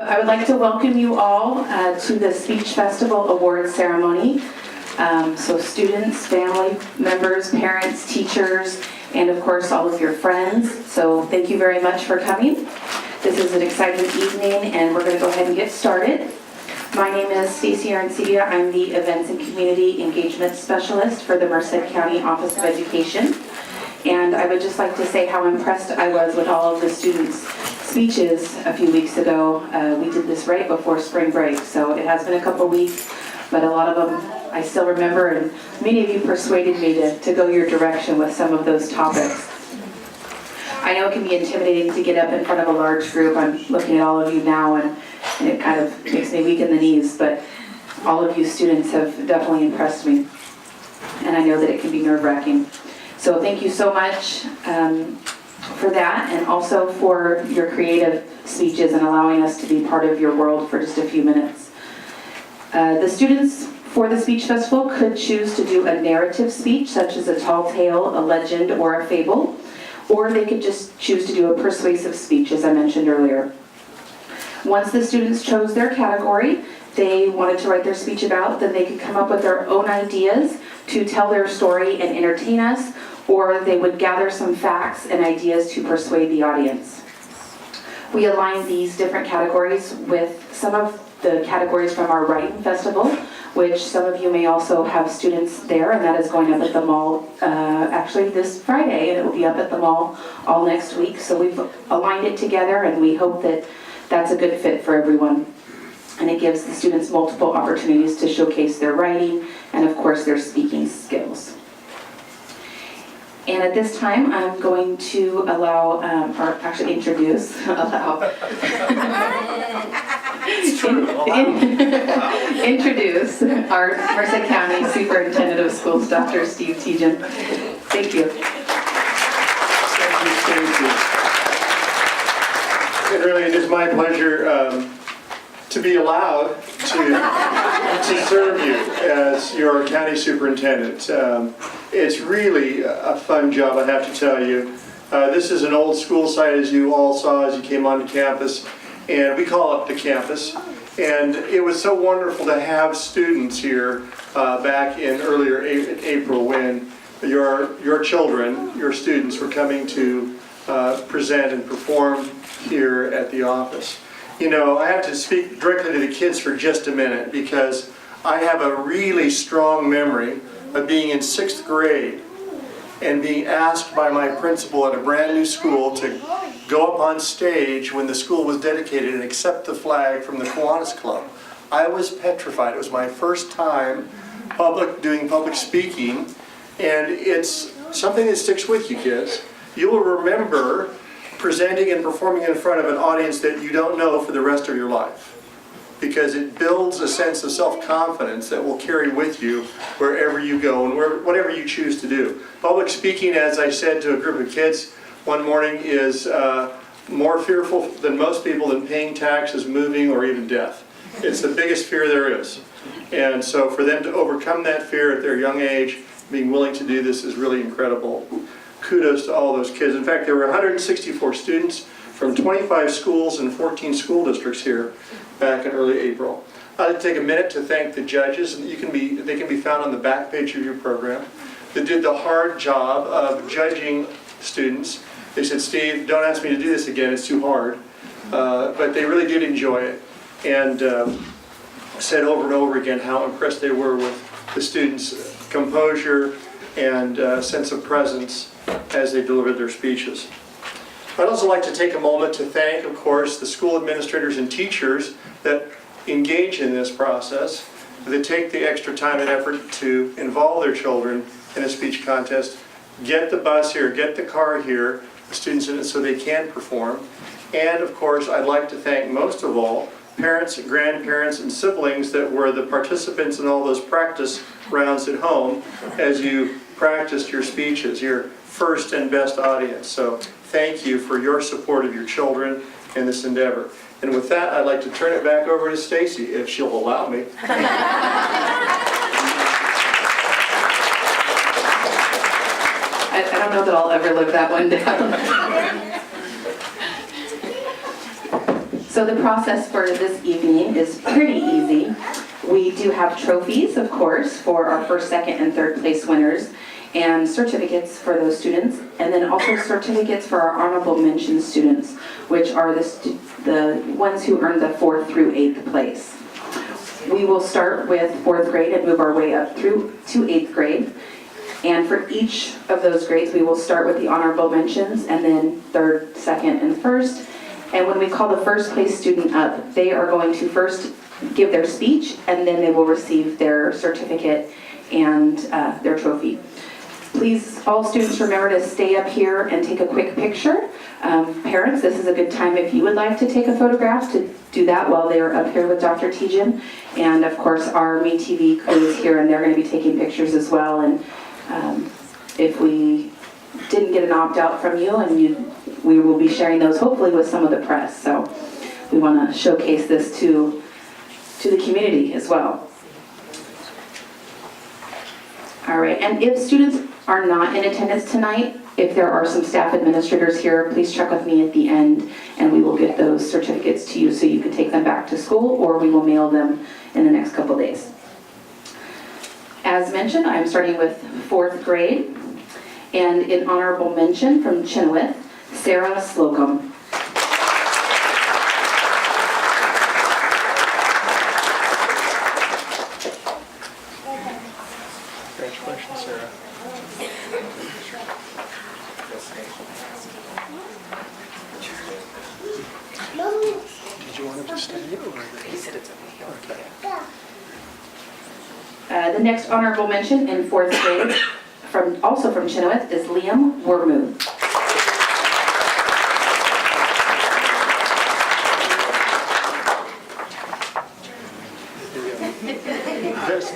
I would like to welcome you all to the Speech Festival Award Ceremony. So students, family members, parents, teachers, and of course all of your friends. So thank you very much for coming. This is an exciting evening and we're going to go ahead and get started. My name is Stacy Arancibia. I'm the Events and Community Engagement Specialist for the Merced County Office of Education. And I would just like to say how impressed I was with all of the students' speeches a few weeks ago. We did this right before spring break, so it has been a couple weeks, but a lot of them I still remember, and many of you persuaded me to go your direction with some of those topics. I know it can be intimidating to get up in front of a large group. I'm looking at all of you now, and it kind of makes me weak in the knees, but all of you students have definitely impressed me, and I know that it can be nerve-wracking. So thank you so much for that, and also for your creative speeches and allowing us to be part of your world for just a few minutes. The students for the Speech Festival could choose to do a narrative speech, such as a tall tale, a legend, or a fable, or they could just choose to do a persuasive speech, as I mentioned earlier. Once the students chose their category they wanted to write their speech about, then they could come up with their own ideas to tell their story and entertain us, or they would gather some facts and ideas to persuade the audience. We aligned these different categories with some of the categories from our writing festival, which some of you may also have students there, and that is going up at the mall actually this Friday, and it will be up at the mall all next week. So we've aligned it together, and we hope that that's a good fit for everyone. And it gives the students multiple opportunities to showcase their writing and, of course, their speaking skills. And at this time, I'm going to allow, or actually introduce, introduce our Merced County Superintendent of Schools, Dr. Steve Tejan. Thank you. It is my pleasure to be allowed to serve you as your county superintendent. It's really a fun job, I have to tell you. This is an old school site, as you all saw as you came onto campus, and we call it the campus. And it was so wonderful to have students here back in earlier April when your children, your students, were coming to present and perform here at the office. You know, I have to speak directly to the kids for just a minute because I have a really strong memory of being in 6th grade and being asked by my principal at a brand new school to go up on stage when the school was dedicated and accept the flag from the Kiwanis Club. I was petrified. It was my first time doing public speaking, and it's something that sticks with you, kids. You will remember presenting and performing in front of an audience that you don't know for the rest of your life, because it builds a sense of self-confidence that will carry with you wherever you go and whatever you choose to do. Public speaking, as I said to a group of kids one morning, is more fearful than most people than paying taxes, moving, or even death. It's the biggest fear there is. And so for them to overcome that fear at their young age, being willing to do this is really incredible. Kudos to all those kids. In fact, there were 164 students from 25 schools and 14 school districts here back in early April. I'd like to take a minute to thank the judges. They can be found on the back page of your program. They did the hard job of judging students. They said, Steve, don't ask me to do this again, it's too hard. But they really did enjoy it, and said over and over again how impressed they were with the students' composure and sense of presence as they delivered their speeches. I'd also like to take a moment to thank, of course, the school administrators and teachers that engage in this process, that take the extra time and effort to involve their children in a speech contest, get the bus here, get the car here, the students in it so they can perform. And of course, I'd like to thank most of all parents, grandparents, and siblings that were the participants in all those practice rounds at home as you practiced your speeches, your first and best audience. So thank you for your support of your children in this endeavor. And with that, I'd like to turn it back over to Stacy, if she'll allow me. I don't know that I'll ever live that one down. So the process for this evening is pretty easy. We do have trophies, of course, for our first, second, and third place winners, and certificates for those students, and then also certificates for our honorable mention students, which are the ones who earned the 4th through 8th place. We will start with 4th grade and move our way up through to 8th grade. And for each of those grades, we will start with the honorable mentions, and then 3rd, 2nd, and 1st. And when we call the first place student up, they are going to first give their speech, and then they will receive their certificate and their trophy. Please, all students, remember to stay up here and take a quick picture. Parents, this is a good time if you would like to take a photograph to do that while they are up here with Dr. Tejan. And of course, our MeTV crew is here, and they're going to be taking pictures as well. And if we didn't get an opt-out from you, and we will be sharing those hopefully with some of the press. So we want to showcase this to the community as well. All right, and if students are not in attendance tonight, if there are some staff administrators here, please check with me at the end, and we will get those certificates to you so you can take them back to school, or we will mail them in the next couple days. As mentioned, I'm starting with 4th grade, and in honorable mention from Chenoweth, Sarah Slocum. Congratulations, Sarah. Did you want to just stand over there? He said it's okay. The next honorable mention in 4th grade, also from Chenoweth, is Liam Wormuth.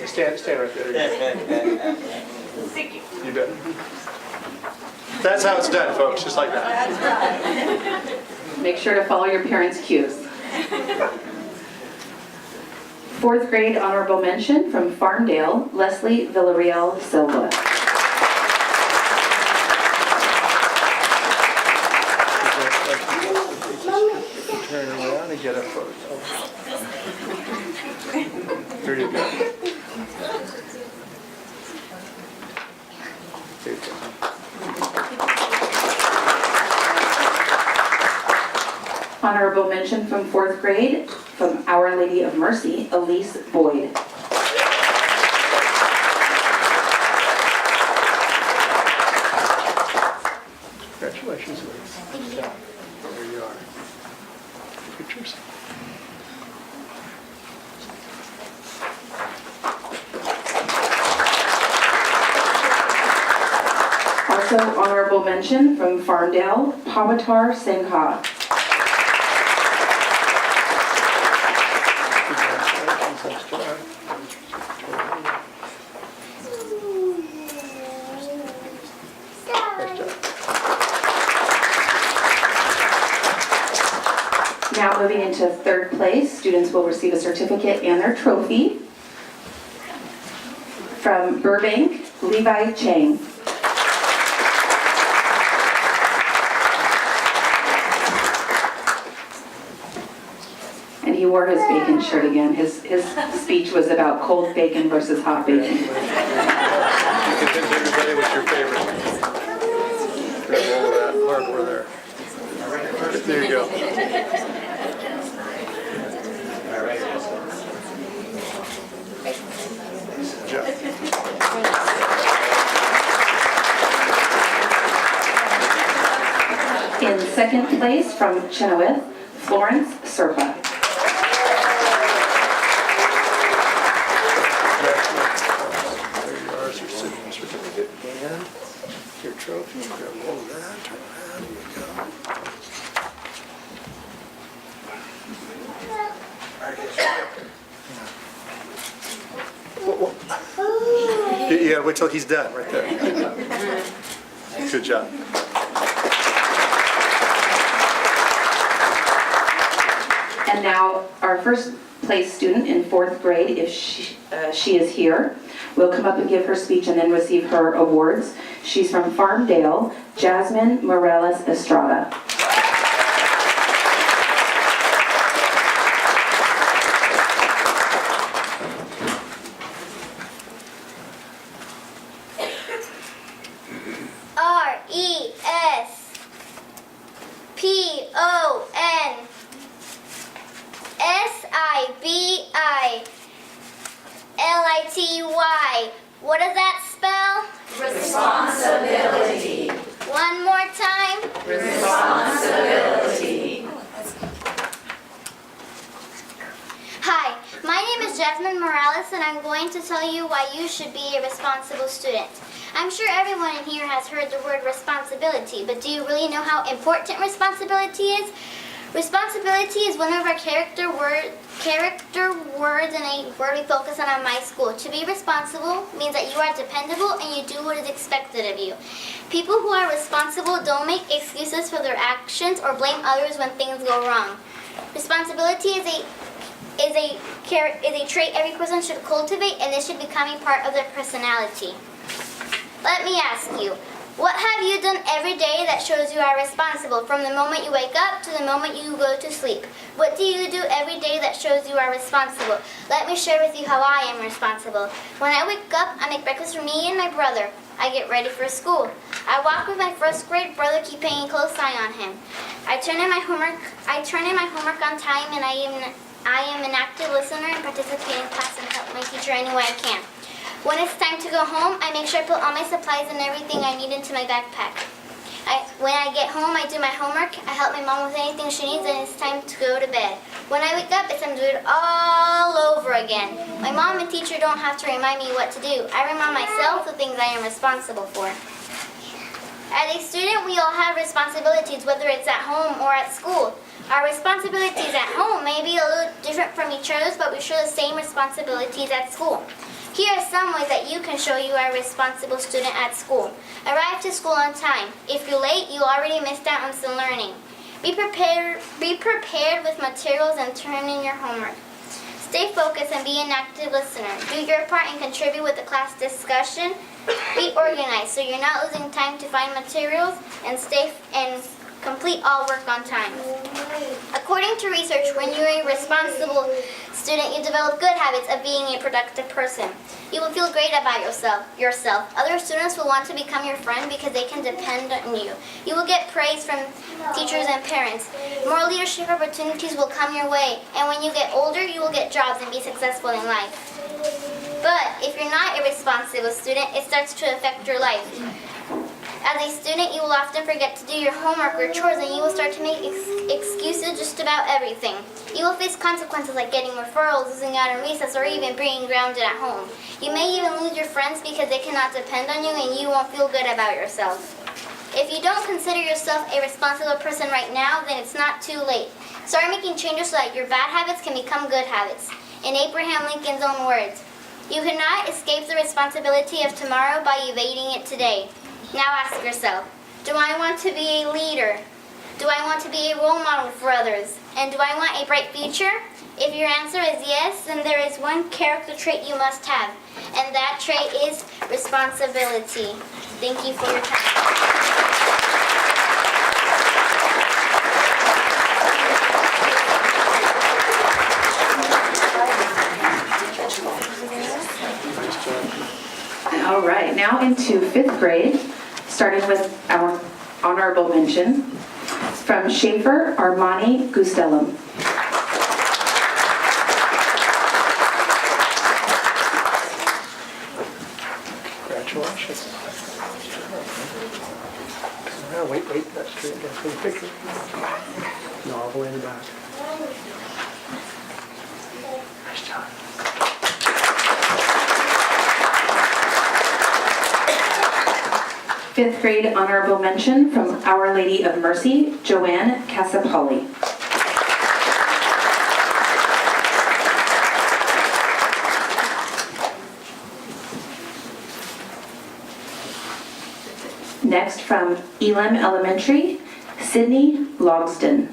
Stand right there. Thank you. You bet. That's how it's done, folks, just like that. Make sure to follow your parents' cues. 4th grade honorable mention from Farmdale, Leslie Villarreal Silva. Turn around and get a photo. Here you go. Here you go. Honorable mention from 4th grade from Our Lady of Mercy, Elise Boyd. Congratulations, Elise. Thank you. There you are. Pictures. Also honorable mention from Farmdale, Pavitar Singha. Now moving into 3rd place, students will receive a certificate and their trophy. From Burbank, Levi Chang. And he wore his bacon shirt again. His speech was about cold bacon versus hot bacon. You can hit everybody with your favorite. Grab all of that hardware there. There you go. Good job. In 2nd place from Chenoweth, Florence Serpa. There you are, your certificate and your trophy. Grab all of that. Turn around. There you go. Yeah, wait till he's done, right there. Good job. And now our first place student in 4th grade, if she is here, will come up and give her speech and then receive her awards. She's from Farmdale, Jazmin Morales-Estrada. V-I-L-I-T-Y. What does that spell? Responsibility. One more time. Responsibility. Hi, my name is Jazmin Morales, and I'm going to tell you why you should be a responsible student. I'm sure everyone in here has heard the word responsibility, but do you really know how important responsibility is? Responsibility is one of our character words and a word we focus on my school. To be responsible means that you are dependable and you do what is expected of you. People who are responsible don't make excuses for their actions or blame others when things go wrong. Responsibility is a trait every person should cultivate, and this should become a part of their personality. Let me ask you, what have you done every day that shows you are responsible, from the moment you wake up to the moment you go to sleep? What do you do every day that shows you are responsible? Let me share with you how I am responsible. When I wake up, I make breakfast for me and my brother. I get ready for school. I walk with my first grade brother, keeping a close eye on him. I turn in my homework on time, and I am an active listener and participate in class and help my teacher any way I can. When it's time to go home, I make sure I put all my supplies and everything I need into my backpack. When I get home, I do my homework, I help my mom with anything she needs, and it's time to go to bed. When I wake up, it's time to do it all over again. My mom and teacher don't have to remind me what to do. I remind myself the things I am responsible for. As a student, we all have responsibilities, whether it's at home or at school. Our responsibilities at home may be a little different from each other's, but we share the same responsibilities at school. Here are some ways that you can show you are a responsible student at school. Arrive to school on time. If you're late, you already missed out on some learning. Be prepared with materials and turn in your homework. Stay focused and be an active listener. Do your part and contribute with the class discussion. Be organized so you're not losing time to find materials, and complete all work on time. According to research, when you're a responsible student, you develop good habits of being a productive person. You will feel great about yourself. Other students will want to become your friend because they can depend on you. You will get praise from teachers and parents. More leadership opportunities will come your way, and when you get older, you will get jobs and be successful in life. But if you're not a responsible student, it starts to affect your life. As a student, you will often forget to do your homework or chores, and you will start to make excuses just about everything. You will face consequences like getting referrals, losing out on recess, or even being grounded at home. You may even lose your friends because they cannot depend on you, and you won't feel good about yourself. If you don't consider yourself a responsible person right now, then it's not too late. Start making changes so that your bad habits can become good habits. In Abraham Lincoln's own words, you cannot escape the responsibility of tomorrow by evading it today. Now ask yourself, do I want to be a leader? Do I want to be a role model for others? And do I want a bright future? If your answer is yes, then there is one character trait you must have, and that trait is responsibility. Thank you for your time. All right, now into 5th grade, starting with our honorable mention from Schaefer Armani Gustellum. Congratulations. Wait, that's straight there for the picture. No, all the way in the back. Nice job. Fifth grade honorable mention from Our Lady of Mercy, Joanne Casapoli. Next from Elam Elementary, Sydney Logsden.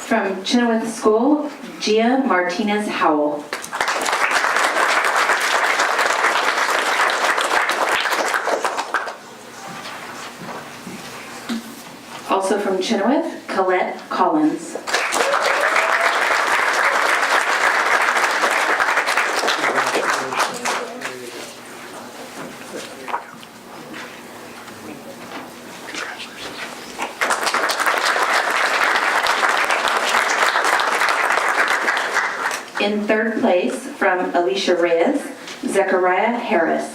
From Chenoweth School, Gia Martinez Howell. Also from Chenoweth, Colette Collins. In third place, from Alicia Reyes, Zechariah Harris.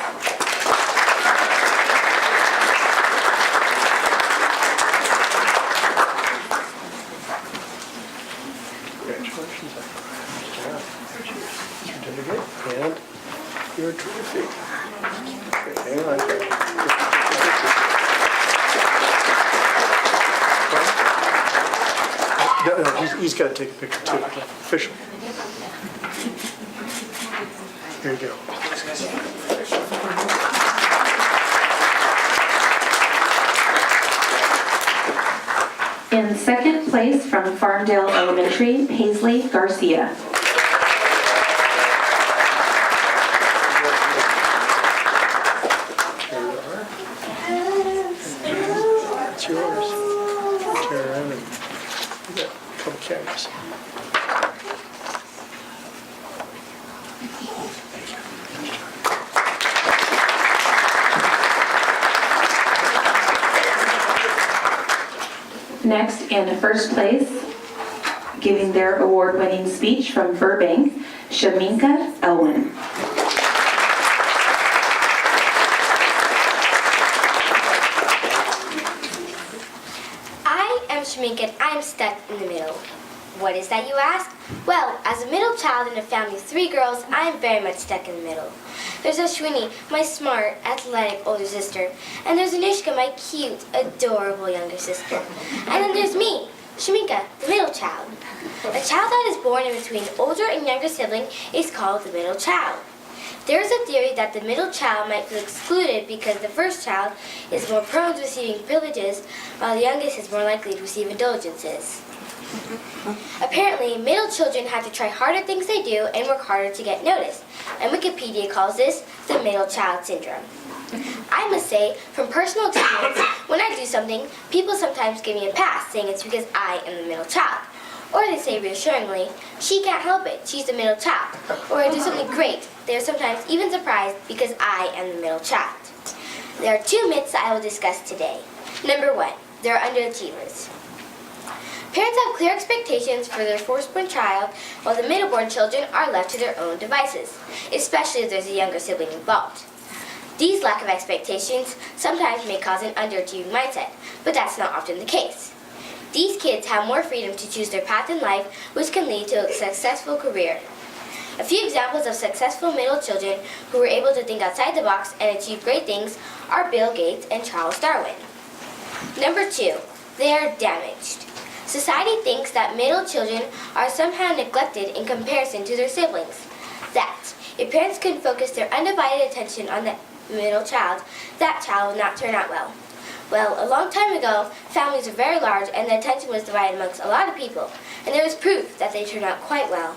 Congratulations. Certificate and your trophy. Okay, hang on. No, he's got to take a picture too. Official. Here you go. In second place, from Farmdale Elementary, Paisley Garcia. It's yours. Turn around and you got a couple cameras. Next, in first place, giving their award-winning speech from Burbank, Shaminka, Elwin. I am Shaminka and I'm stuck in the middle. What is that, you ask? Well, as a middle child in a family of 3 girls, I am very much stuck in the middle. There's Ashwini, my smart, athletic older sister, and there's Anushka, my cute, adorable younger sister. And then there's me, Shaminka, the middle child. A child that is born in between older and younger sibling is called the middle child. There is a theory that the middle child might feel excluded because the first child is more prone to receiving privileges, while the youngest is more likely to receive indulgences. Apparently, middle children have to try harder things they do and work harder to get noticed, and Wikipedia calls this the middle child syndrome. I must say, from personal experience, when I do something, people sometimes give me a pass, saying it's because I am the middle child. Or they say reassuringly, she can't help it, she's the middle child. Or I do something great, they are sometimes even surprised because I am the middle child. There are 2 myths I will discuss today. Number 1, there are underachievers. Parents have clear expectations for their firstborn child, while the middleborn children are left to their own devices, especially if there's a younger sibling involved. These lack of expectations sometimes may cause an underachieving mindset, but that's not often the case. These kids have more freedom to choose their path in life, which can lead to a successful career. A few examples of successful middle children who were able to think outside the box and achieve great things are Bill Gates and Charles Darwin. Number 2, they are damaged. Society thinks that middle children are somehow neglected in comparison to their siblings. That, if parents can focus their undivided attention on the middle child, that child will not turn out well. Well, a long time ago, families were very large and the attention was divided amongst a lot of people, and there was proof that they turned out quite well.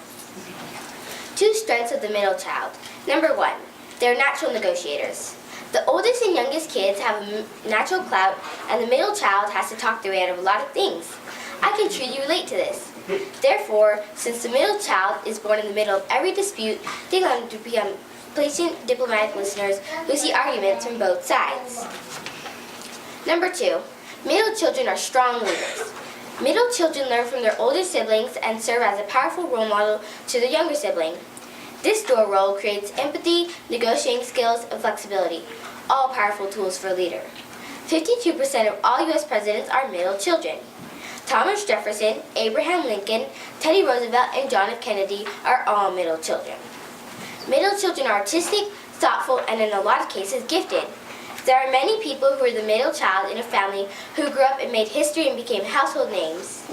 2 strengths of the middle child. Number 1, they're natural negotiators. The oldest and youngest kids have a natural clout, and the middle child has to talk their way out of a lot of things. I can truly relate to this. Therefore, since the middle child is born in the middle of every dispute, they learn to become patient, diplomatic listeners who see arguments from both sides. Number 2, middle children are strong leaders. Middle children learn from their older siblings and serve as a powerful role model to their younger sibling. This dual role creates empathy, negotiating skills, and flexibility, all powerful tools for a leader. 52% of all U.S. presidents are middle children. Thomas Jefferson, Abraham Lincoln, Teddy Roosevelt, and John F. Kennedy are all middle children. Middle children are artistic, thoughtful, and in a lot of cases gifted. There are many people who are the middle child in a family who grew up and made history and became household names.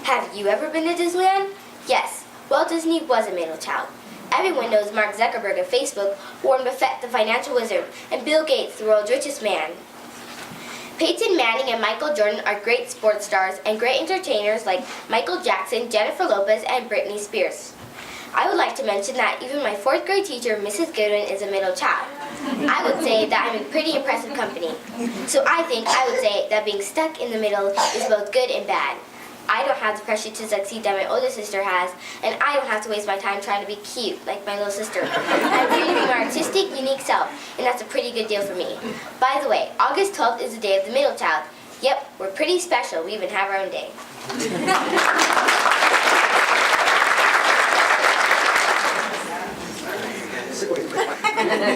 Have you ever been to Disneyland? Yes, Walt Disney was a middle child. Everyone knows Mark Zuckerberg of Facebook, Warren Buffett, the financial wizard, and Bill Gates, the world's richest man. Peyton Manning and Michael Jordan are great sports stars and great entertainers like Michael Jackson, Jennifer Lopez, and Britney Spears. I would like to mention that even my 4th grade teacher, Mrs. Goodwin, is a middle child. I would say that I'm in pretty impressive company. So I think I would say that being stuck in the middle is both good and bad. I don't have the pressure to succeed that my older sister has, and I don't have to waste my time trying to be cute like my little sister. I'm free to be my artistic, unique self, and that's a pretty good deal for me. By the way, August 12th is the day of the middle child. Yep, we're pretty special. We even have our own day. Kind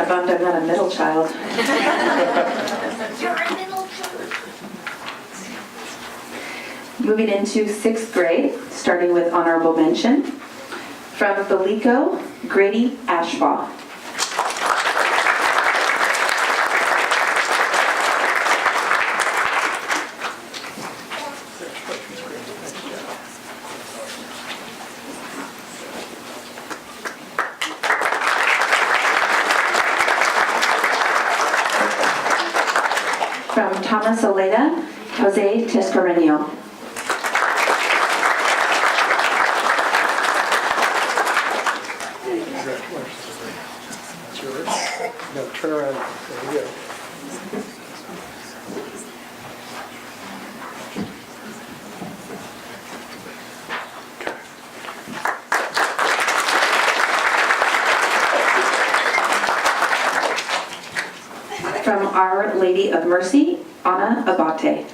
of bummed I'm not a middle child. You're a middle child. Moving into 6th grade, starting with honorable mention. From Belico, Grady Ashbaugh. From Thomas Oleda, Jose Tescarreño. No, turn around. There you go. From Our Lady of Mercy, Anna Abate.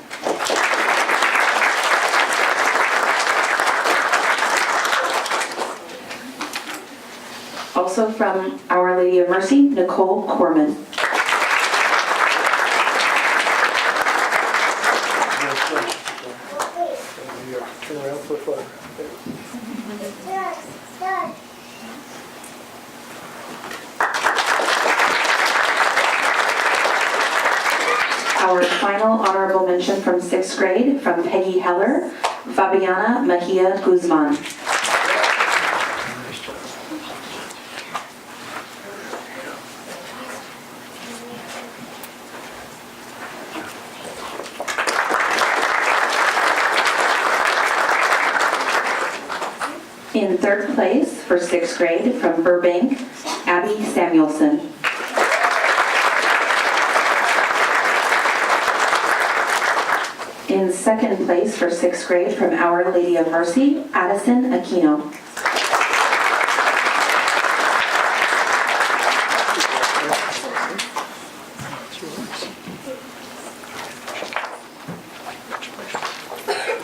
Also from Our Lady of Mercy, Nicole Corman. There you go. Turn around for a photo. Our final honorable mention from 6th grade, from Peggy Heller, Fabiana Mejia Guzman. In 3rd place for 6th grade, from Burbank, Abby Samuelson. In 2nd place for 6th grade, from Our Lady of Mercy, Addison Aquino.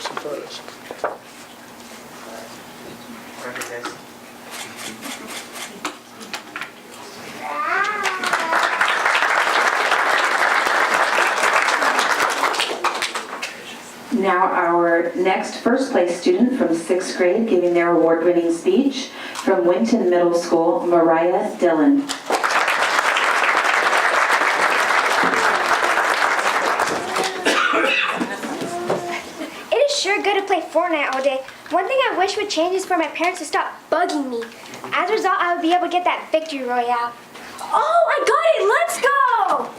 Some photos. Now our next first place student from 6th grade giving their award-winning speech, from Winton Middle School, Mariah, Dhillon. It is sure good to play Fortnite all day. One thing I wish would change is for my parents to stop bugging me. As a result, I would be able to get that victory royale. Oh, I got it! Let's go!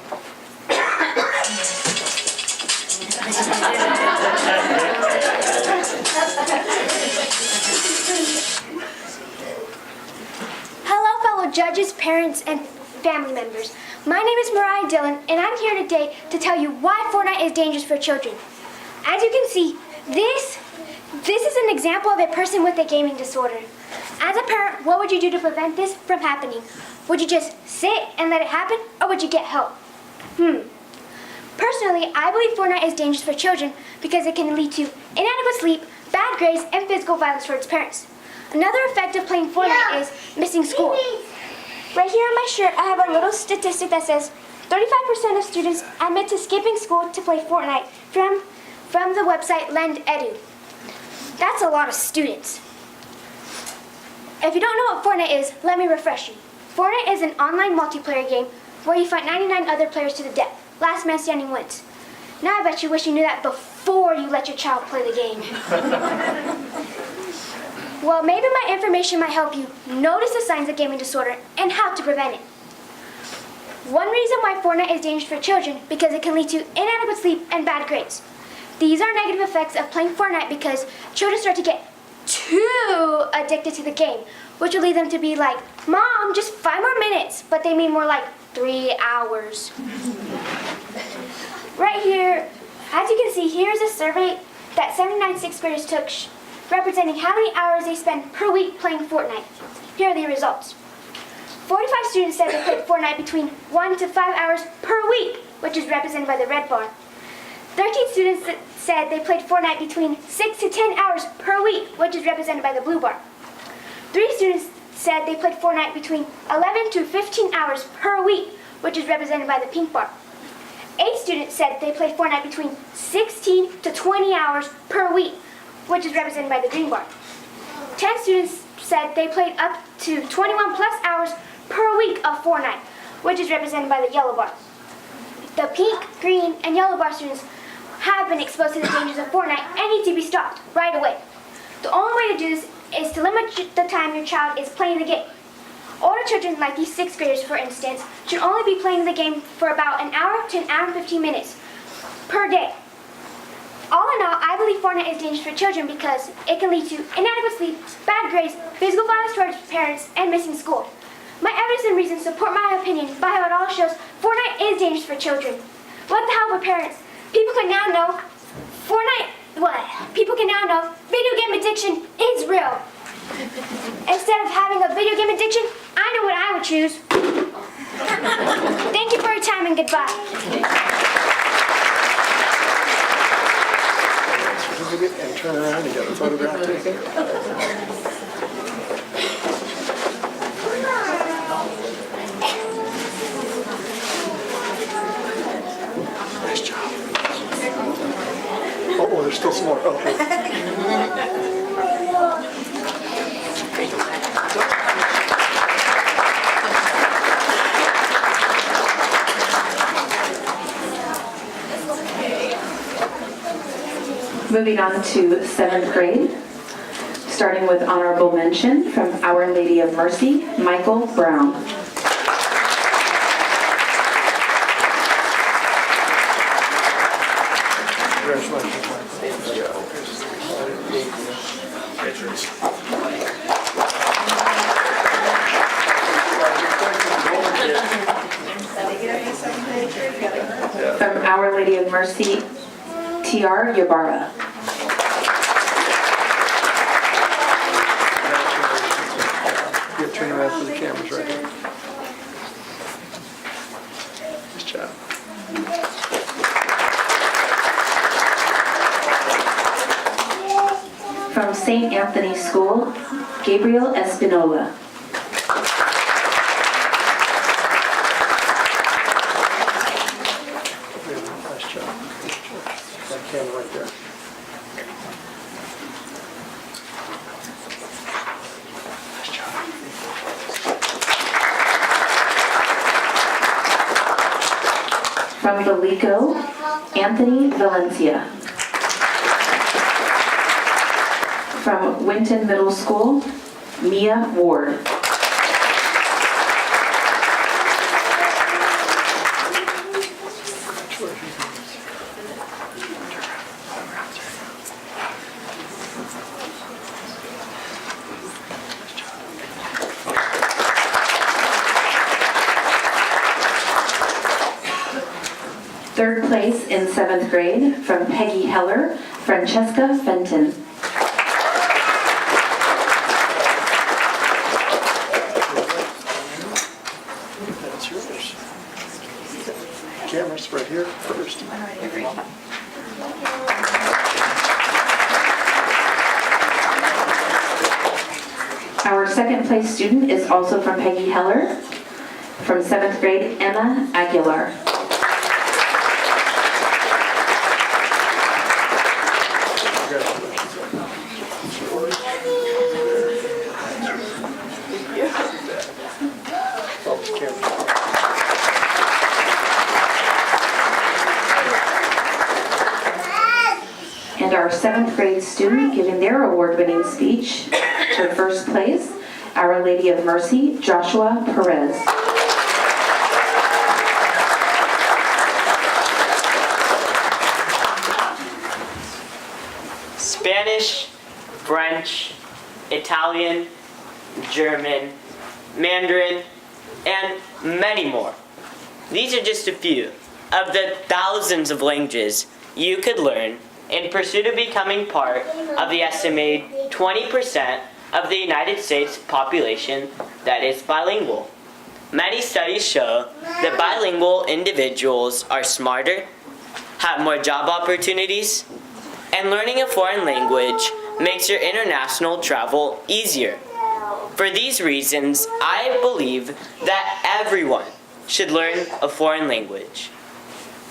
Hello, fellow judges, parents, and family members. My name is Mariah Dhillon, and I'm here today to tell you why Fortnite is dangerous for children. As you can see, this is an example of a person with a gaming disorder. As a parent, what would you do to prevent this from happening? Would you just sit and let it happen, or would you get help? Personally, I believe Fortnite is dangerous for children because it can lead to inadequate sleep, bad grades, and physical violence towards parents. Another effect of playing Fortnite is missing school. Right here on my shirt, I have a little statistic that says 35% of students admit to skipping school to play Fortnite from the website LendEdu. That's a lot of students. If you don't know what Fortnite is, let me refresh you. Fortnite is an online multiplayer game where you fight 99 other players to the death. Last man standing wins. Now I bet you wish you knew that before you let your child play the game. Well, maybe my information might help you notice the signs of gaming disorder and how to prevent it. One reason why Fortnite is dangerous for children because it can lead to inadequate sleep and bad grades. These are negative effects of playing Fortnite because children start to get too addicted to the game, which will lead them to be like, Mom, just 5 more minutes, but they mean more like 3 hours. Right here, as you can see, here's a survey that 79 6th graders took representing how many hours they spend per week playing Fortnite. Here are the results. 45 students said they played Fortnite between 1 to 5 hours per week, which is represented by the red bar. 13 students said they played Fortnite between 6 to 10 hours per week, which is represented by the blue bar. 3 students said they played Fortnite between 11 to 15 hours per week, which is represented by the pink bar. 8 students said they played Fortnite between 16 to 20 hours per week, which is represented by the green bar. 10 students said they played up to 21 plus hours per week of Fortnite, which is represented by the yellow bar. The pink, green, and yellow bar students have been exposed to the dangers of Fortnite and need to be stopped right away. The only way to do this is to limit the time your child is playing the game. Older children, like these 6th graders for instance, should only be playing the game for about an hour to an hour and 15 minutes per day. All in all, I believe Fortnite is dangerous for children because it can lead to inadequate sleep, bad grades, physical violence towards parents, and missing school. My evidence and reasons support my opinion by how it all shows Fortnite is dangerous for children. What the hell with parents? People can now know People can now know video game addiction is real. Instead of having a video game addiction, I know what I would choose. Thank you for your time and goodbye. And turn around and get a photograph taken. Nice job. Oh, there's still some more. Oh. Moving on to 7th grade, starting with honorable mention from Our Lady of Mercy, Michael Brown. Congratulations, From Our Lady of Mercy, T.R. Ybarra. You turn around for the cameras right here. Nice job. From St. Anthony's School, Gabriel Espinola. Nice job. That camera right there. Nice job. From Belico, Anthony Valencia. From Winton Middle School, Mia Ward. Third place in 7th grade from Peggy Heller, Francesca Fenton. That's yours. Cameras right here first. Our 2nd place student is also from Peggy Heller. From 7th grade, Emma Aguilar. And our 7th grade student giving their award-winning speech to 1st place, Our Lady of Mercy, Joshua Perez. Spanish, French, Italian, German, Mandarin, and many more. These are just a few of the thousands of languages you could learn in pursuit of becoming part of the estimated 20% of the United States population that is bilingual. Many studies show that bilingual individuals are smarter, have more job opportunities, and learning a foreign language makes your international travel easier. For these reasons, I believe that everyone should learn a foreign language.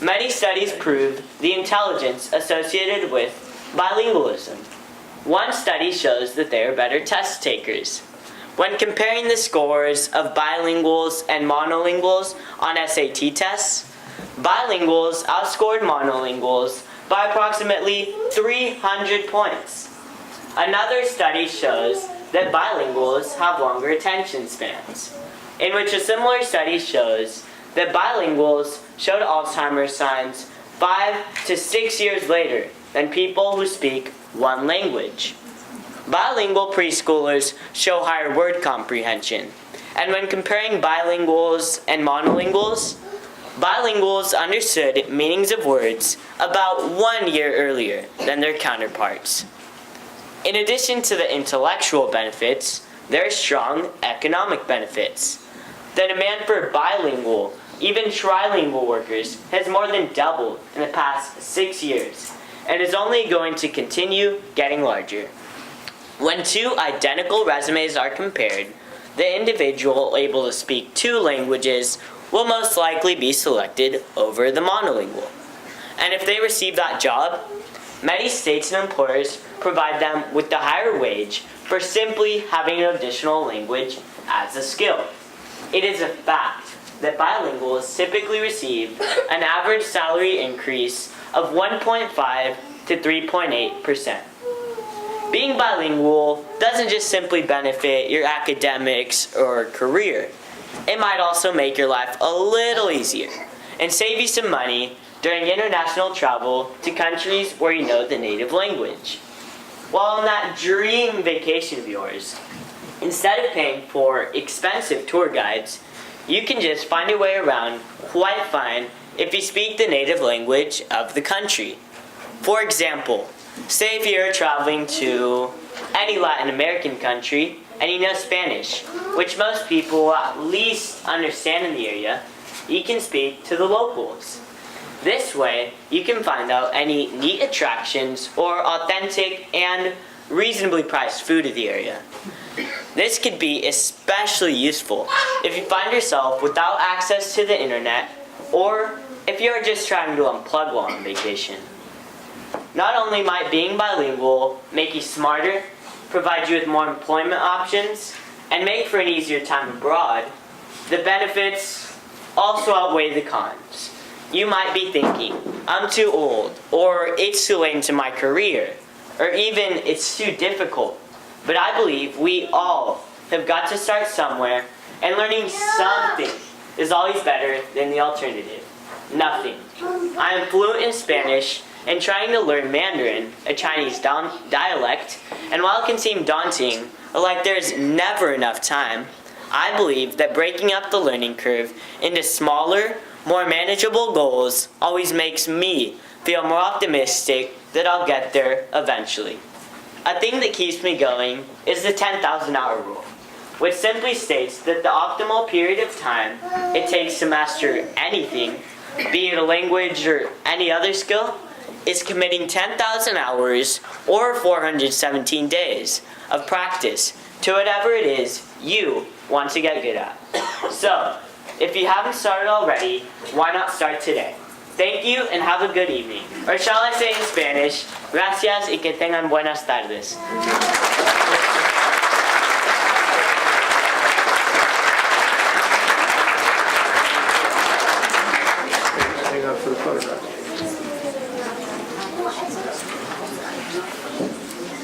Many studies prove the intelligence associated with bilingualism. One study shows that they are better test takers. When comparing the scores of bilinguals and monolinguals on SAT tests, bilinguals outscored monolinguals by approximately 300 points. Another study shows that bilinguals have longer attention spans, in which a similar study shows that bilinguals showed Alzheimer's signs 5 to 6 years later than people who speak one language. Bilingual preschoolers show higher word comprehension, and when comparing bilinguals and monolinguals, bilinguals understood meanings of words about 1 year earlier than their counterparts. In addition to the intellectual benefits, there are strong economic benefits. The demand for bilingual, even trilingual workers has more than doubled in the past 6 years, and is only going to continue getting larger. When two identical resumes are compared, the individual able to speak 2 languages will most likely be selected over the monolingual. And if they receive that job, many states and employers provide them with the higher wage for simply having an additional language as a skill. It is a fact that bilinguals typically receive an average salary increase of 1.5 to 3.8%. Being bilingual doesn't just simply benefit your academics or career. It might also make your life a little easier and save you some money during international travel to countries where you know the native language. While on that dream vacation of yours, instead of paying for expensive tour guides, you can just find your way around quite fine if you speak the native language of the country. For example, say if you're traveling to any Latin American country and you know Spanish, which most people at least understand in the area, you can speak to the locals. This way, you can find out any neat attractions or authentic and reasonably priced food of the area. This could be especially useful if you find yourself without access to the internet or if you're just trying to unplug while on vacation. Not only might being bilingual make you smarter, provide you with more employment options, and make for an easier time abroad, the benefits also outweigh the cons. You might be thinking, I'm too old, or it's too late into my career, or even it's too difficult. But I believe we all have got to start somewhere, and learning something is always better than the alternative. Nothing. I am fluent in Spanish and trying to learn Mandarin, a Chinese dialect, and while it can seem daunting, or like there's never enough time, I believe that breaking up the learning curve into smaller, more manageable goals always makes me feel more optimistic that I'll get there eventually. A thing that keeps me going is the 10,000 hour rule, which simply states that the optimal period of time it takes to master anything, be it a language or any other skill, is committing 10,000 hours or 417 days of practice to whatever it is you want to get good at. So, if you haven't started already, why not start today? Thank you and have a good evening. Or shall I say in Spanish, gracias y que tengan buenas tardes. Hang on for the photograph.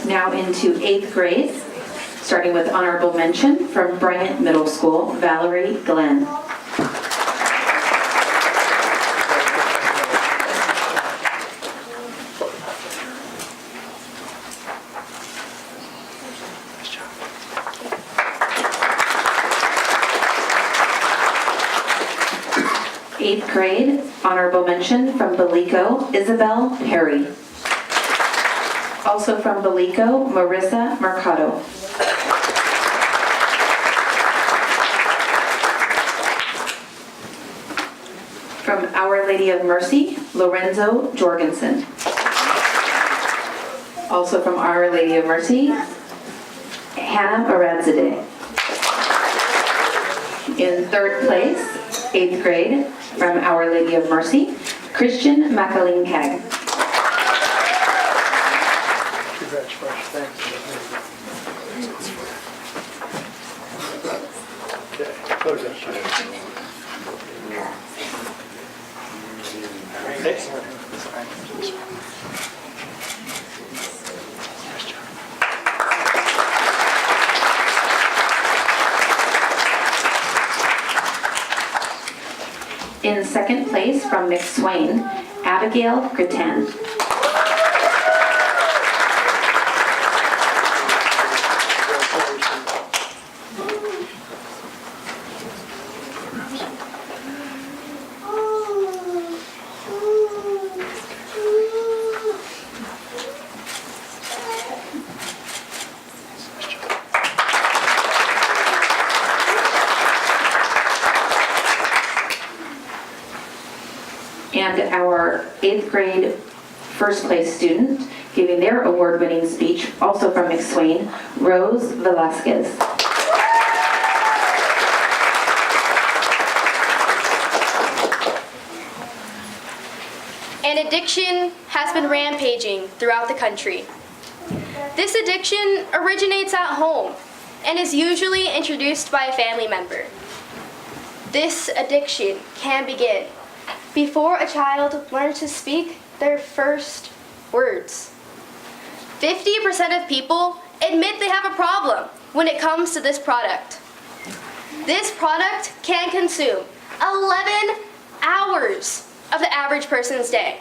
Now into 8th grade, starting with honorable mention from Bryant Middle School, Valerie Glenn. Eighth grade, honorable mention from Belico, Isabel Perry. Also from Belico, Marissa Mercado. From Our Lady of Mercy, Lorenzo Jorgensen. Also from Our Lady of Mercy, Hannah Aradzadeh. In third place, 8th grade, from Our Lady of Mercy, Christian Macalinhag. Congratulations. Thanks. Okay. Close that. In second place, from McSwain, Abigail Gritan. And our 8th grade first place student giving their award-winning speech, also from McSwain, Rose Velasquez. An addiction has been rampaging throughout the country. This addiction originates at home and is usually introduced by a family member. This addiction can begin before a child learns to speak their first words. 50% of people admit they have a problem when it comes to this product. This product can consume 11 hours of the average person's day.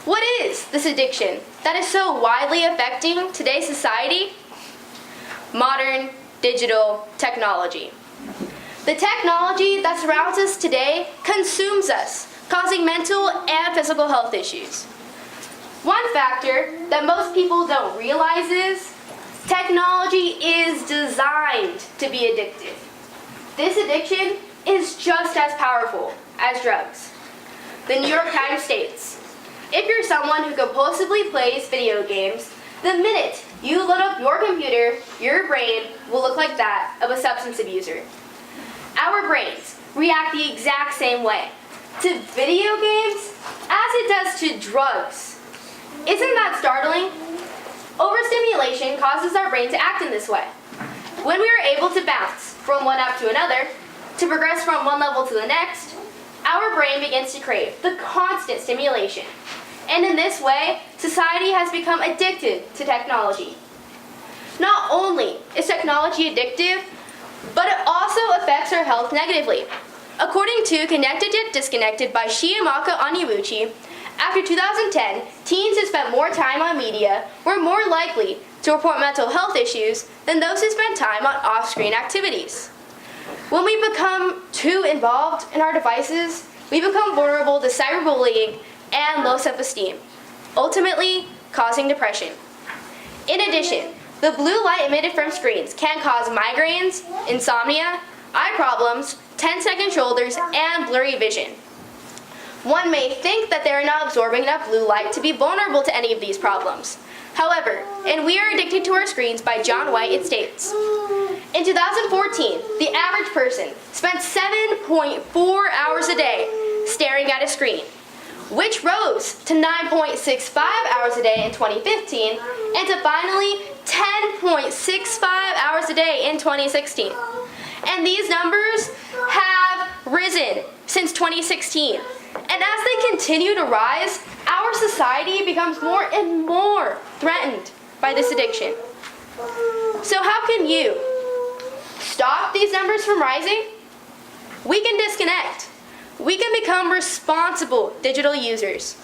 What is this addiction that is so widely affecting today's society? Modern digital technology. The technology that surrounds us today consumes us, causing mental and physical health issues. One factor that most people don't realize is technology is designed to be addictive. This addiction is just as powerful as drugs. The New York Times states, if you're someone who compulsively plays video games, the minute you load up your computer, your brain will look like that of a substance abuser. Our brains react the exact same way to video games as it does to drugs. Isn't that startling? Overstimulation causes our brain to act in this way. When we are able to bounce from one app to another, to progress from one level to the next, our brain begins to crave the constant stimulation. And in this way, society has become addicted to technology. Not only is technology addictive, but it also affects our health negatively. According to Connected Yet Disconnected by Shaminka Oniwuchi, after 2010, teens who spent more time on media were more likely to report mental health issues than those who spent time on off-screen activities. When we become too involved in our devices, we become vulnerable to cyberbullying and low self-esteem, ultimately causing depression. In addition, the blue light emitted from screens can cause migraines, insomnia, eye problems, 10-second shoulders, and blurry vision. One may think that they are not absorbing enough blue light to be vulnerable to any of these problems. However, in We Are Addicted to Our Screens by John White, it states, in 2014, the average person spent 7.4 hours a day staring at a screen, which rose to 9.65 hours a day in 2015, and to finally 10.65 hours a day in 2016. And these numbers have risen since 2016. And as they continue to rise, our society becomes more and more threatened by this addiction. So how can you stop these numbers from rising? We can disconnect. We can become responsible digital users.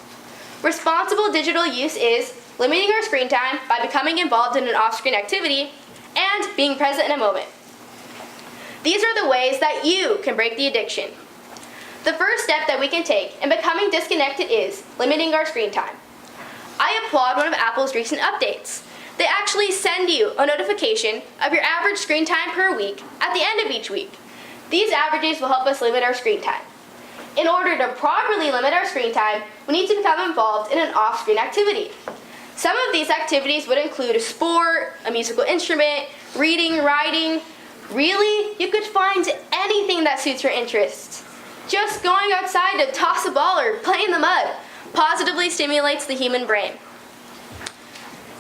Responsible digital use is limiting our screen time by becoming involved in an off-screen activity and being present in a moment. These are the ways that you can break the addiction. The first step that we can take in becoming disconnected is limiting our screen time. I applaud one of Apple's recent updates. They actually send you a notification of your average screen time per week at the end of each week. These averages will help us limit our screen time. In order to properly limit our screen time, we need to become involved in an off-screen activity. Some of these activities would include a sport, a musical instrument, reading, writing. Really, you could find anything that suits your interests. Just going outside to toss a ball or play in the mud positively stimulates the human brain.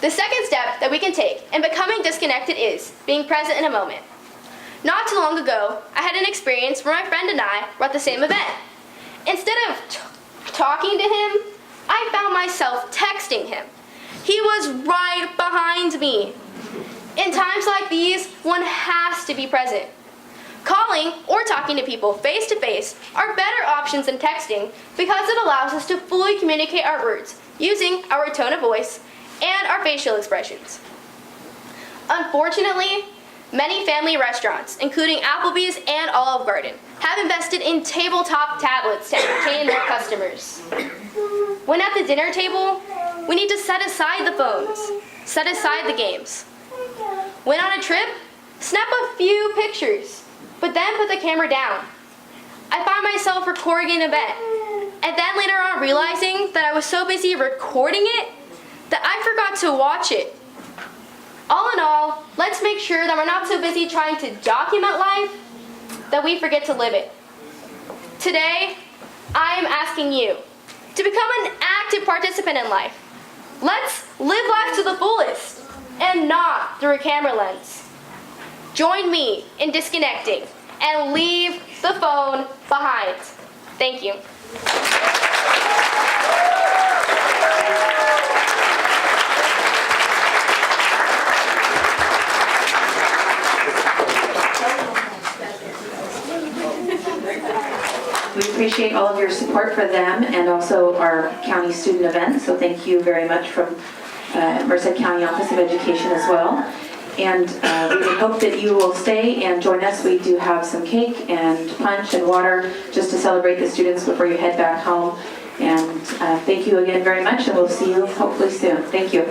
The second step that we can take in becoming disconnected is being present in a moment. Not too long ago, I had an experience where my friend and I were at the same event. Instead of talking to him, I found myself texting him. He was right behind me. In times like these, one has to be present. Calling or talking to people face to face are better options than texting because it allows us to fully communicate our words using our tone of voice and our facial expressions. Unfortunately, many family restaurants, including Applebee's and Olive Garden, have invested in tabletop tablets to entertain their customers. When at the dinner table, we need to set aside the phones, set aside the games. When on a trip, snap a few pictures, but then put the camera down. I find myself recording an event, and then later on realizing that I was so busy recording it that I forgot to watch it. All in all, let's make sure that we're not so busy trying to document life that we forget to live it. Today, I am asking you to become an active participant in life. Let's live life to the fullest and not through a camera lens. Join me in disconnecting and leave the phone behind. Thank you. We appreciate all of your support for them and also our county student events. So thank you very much from Merced County Office of Education as well. And we hope that you will stay and join us. We do have some cake and punch and water just to celebrate the students before you head back home. And thank you again very much, and we'll see you hopefully soon. Thank you.